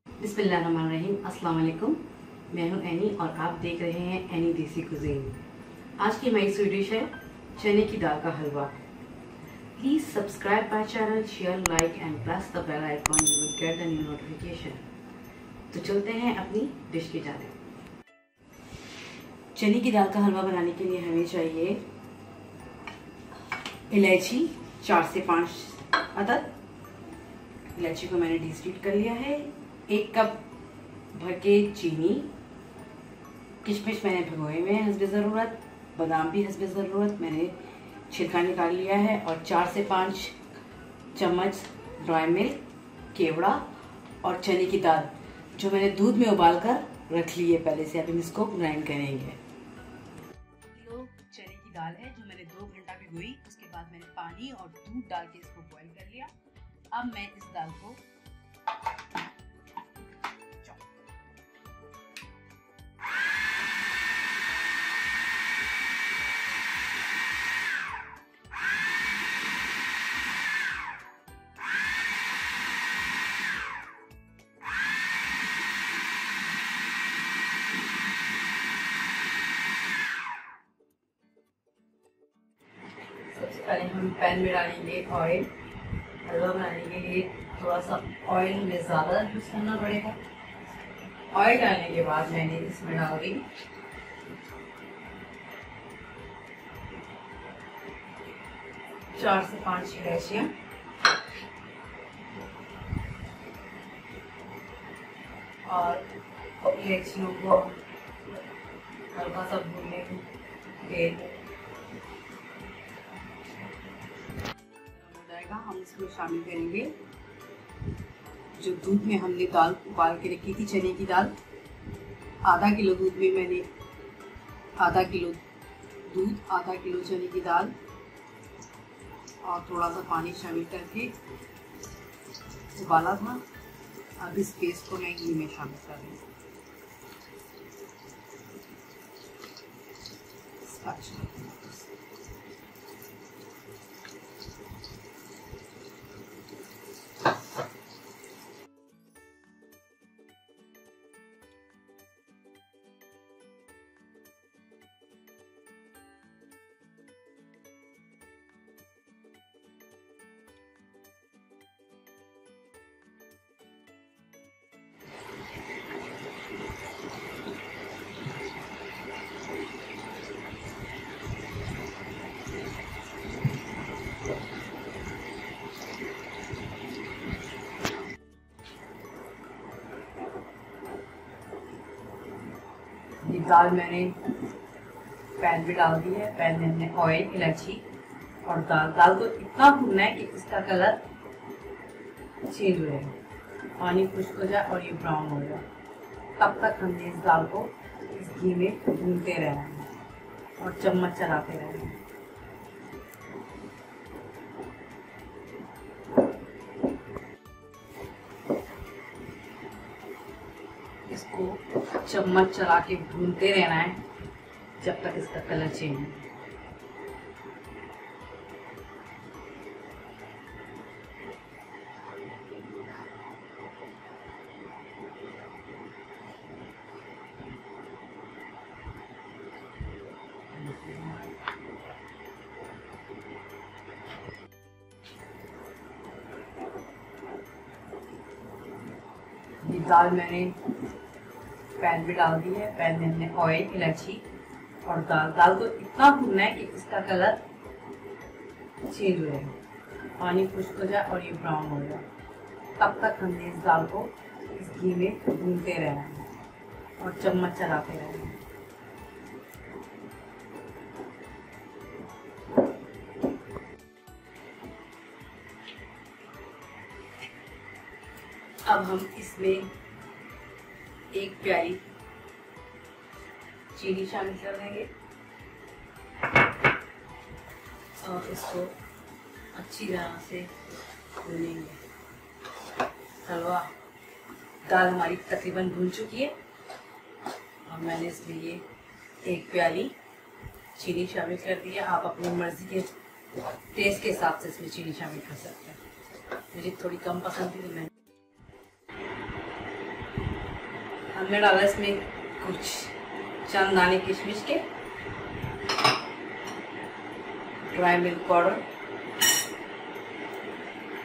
बिस्मिल्लाहिर्रहमानिर्रहीम। अस्सलाम वालेकुम। मैं हूं एनी और आप देख रहे हैं एनी देसी कुजीन। आज की हमारी स्वीट डिश है चने की दाल का हलवा। Please subscribe my channel, share, like and press the bell icon, you will get a new notification. तो चलते हैं अपनी डिश की जानिब। चने की दाल का हलवा बनाने के लिए हमें चाहिए इलायची 4 से 5 अदद। इलायची को मैंने डीस्टीट कर लिया है। 1 कप भर के चीनी, किशमिश मैंने भिगोए हुए हैं हस्बे ज़रूरत, बादाम भी हस्बे ज़रूरत मैंने छिलका निकाल लिया है, और 4 से 5 चम्मच ड्राई मिल्क, केवड़ा और चने की दाल जो मैंने दूध में उबाल कर रख ली है पहले से। अब हम इसको ग्राइंड करेंगे। किलो चने की दाल है जो मैंने 2 घंटा भिगोई, उसके बाद मैंने पानी और दूध डाल के इसको बॉईल कर लिया। अब मैं इस दाल को सबसे पहले हम पैन में डालेंगे ऑयल। हलवा बनाने के लिए थोड़ा सा ऑयल में ज़्यादा यूज़ करना पड़ेगा। ऑयल डालने के बाद मैंने इसमें डाल दी 4 से 5 इलायचियाँ, और इलायचियों को हल्का सा भूनने तेल हम इसमें शामिल करेंगे जो दूध में हमने दाल उबाल के रखी थी, चने की दाल। आधा किलो दूध में मैंने आधा किलो दूध, आधा किलो चने की दाल और थोड़ा सा पानी शामिल करके उबाला था। अब इस पेस्ट को मैं घी में शामिल कर रही हूँ। ये दाल मैंने पैन में डाल दी है। पैन में हमने ऑयल, इलायची और दाल को इतना भूनना है कि इसका कलर चेंज हो जाए, पानी खुश्क हो जाए और ये ब्राउन हो जाए। तब तक हमने इस दाल को इस घी में भूनते रहना है और चम्मच चलाते रहना है। इसको चम्मच चला के भूनते रहना है जब तक इसका कलर चेंज हो। ये दाल मैंने पैन में डाल दी है। पैन में हमने ऑयल, इलायची और दाल को इतना भूनना है कि इसका कलर चेंज हो जाए, पानी खुश्क हो जाए और ये ब्राउन हो जाए। तब तक हमने इस दाल को इस घी में भूनते रहना है और चम्मच चलाते रहना है। अब हम इसमें 1 प्याली चीनी शामिल कर देंगे और इसको अच्छी तरह से भूनेंगे। हलवा दाल हमारी तकरीबन भून चुकी है और मैंने इसमें ये 1 प्याली चीनी शामिल कर दी है। आप अपनी मर्जी के टेस्ट के हिसाब से इसमें चीनी शामिल कर सकते हैं। मुझे थोड़ी कम पसंद थी तो मैं हमने डाला इसमें कुछ चंद दाने किशमिश के, ड्राई मिल्क पाउडर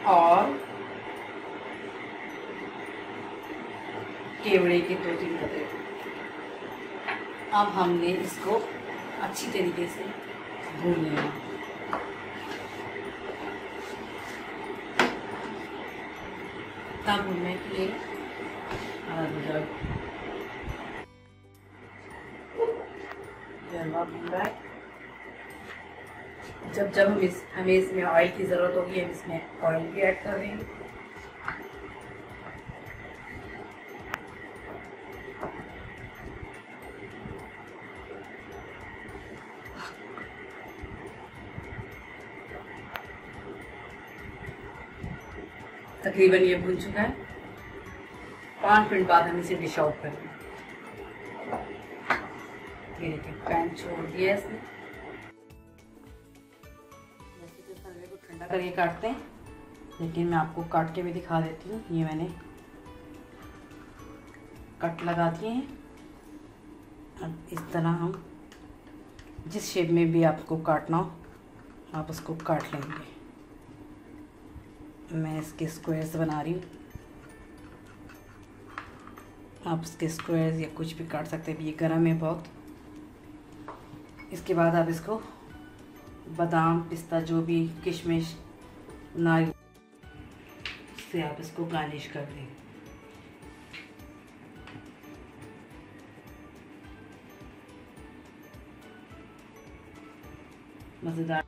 और केवड़े के 2-3 कतरे। अब हमने इसको अच्छी तरीके से भून लिया। तब भूनने के लिए हलवा भून रहा है। जब हमें इसमें ऑयल की ज़रूरत होगी, हम इसमें ऑयल भी ऐड कर देंगे। तकरीबन ये भून चुका है। 5 मिनट बाद हम इसे डिश आउट करेंगे। ये देखिए पैन छोड़ दिया इसने। वैसे तो हलवे को ठंडा करके काटते हैं, लेकिन मैं आपको काट के भी दिखा देती हूँ। ये मैंने कट लगा दिए हैं। अब इस तरह हम जिस शेप में भी आपको काटना हो आप उसको काट लेंगे। मैं इसके स्क्वायर्स बना रही हूँ। आप इसके स्क्वायर्स या कुछ भी काट सकते हैं। ये गरम है बहुत। इसके बाद आप इसको बादाम, पिस्ता, जो भी किशमिश, नारियल से आप इसको गार्निश कर दें। मज़ेदार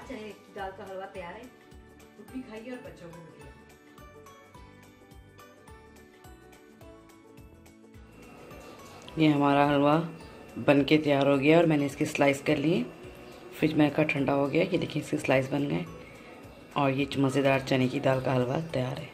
चने की दाल का हलवा तैयार है। खुद भी खाइए और बच्चों को भी खिलाइए। ये हमारा हलवा बनके तैयार हो गया और मैंने इसकी स्लाइस कर लिए। फ्रिज में रखा, ठंडा हो गया। ये देखिए इसके स्लाइस बन गए और ये मज़ेदार चने की दाल का हलवा तैयार है।